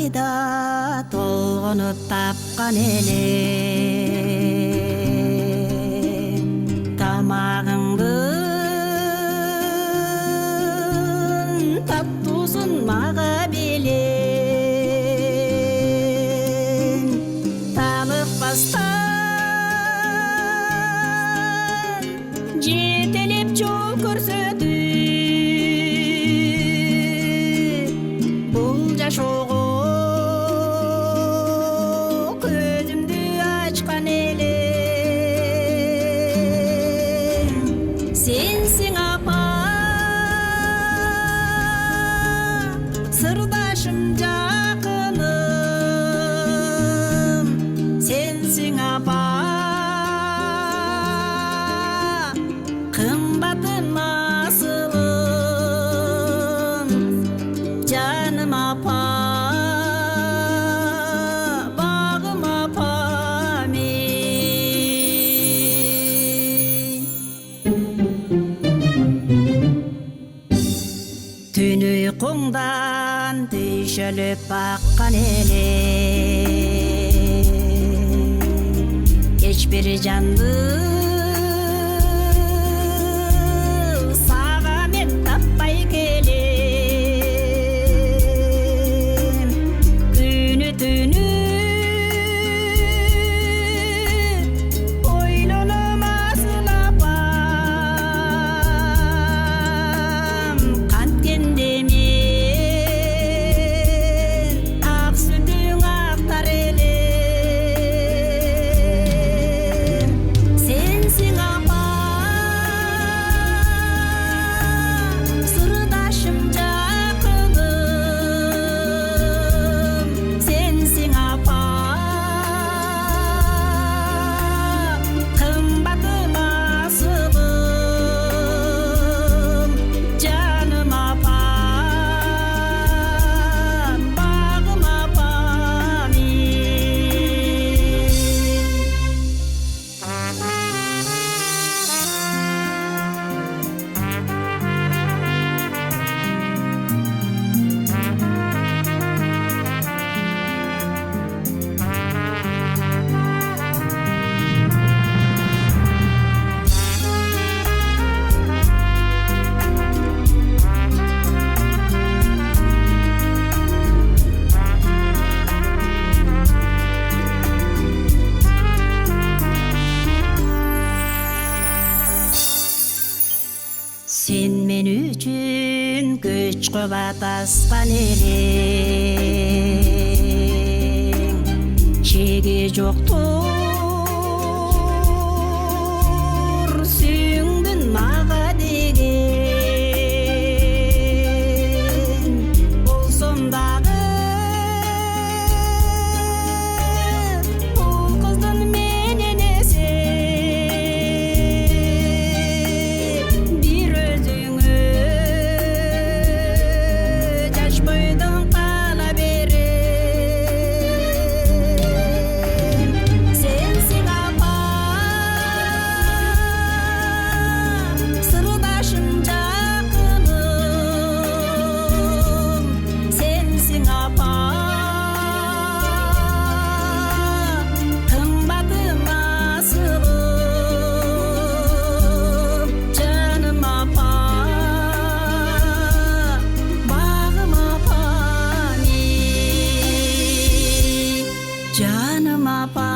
айда толгонуп тапкан элем тамагыңдын таттуусун мага белең таныкпастан жетелеп жол көрсөтүп бул жашоого көзүмдү ачкан элем сенсиң апа сырдашым жакыным сенсиң апа кымбатым асылым жаным апа багым апа мен түн уйкуңдан түйшөлүп баккан элем эч бир жанды сага мен таппай келем күнү түнү ойлоном асыл апам канткенде мен ак сүтүң актар элем сенсиң апа сырдашым жакыным сенсиң апа кымбатым асылым жаным апа багым апа мен Sen men üçün güç kuvvet askan eleng çegi joktur süngdün maga деген болсом дагы бул кыздын менен эсе бир өзүңө жашпайдың кала берем сенсиң апа сырдашым жакыным сенсиң апа кымбатым асылым жаным апа багым апа мен жаным апа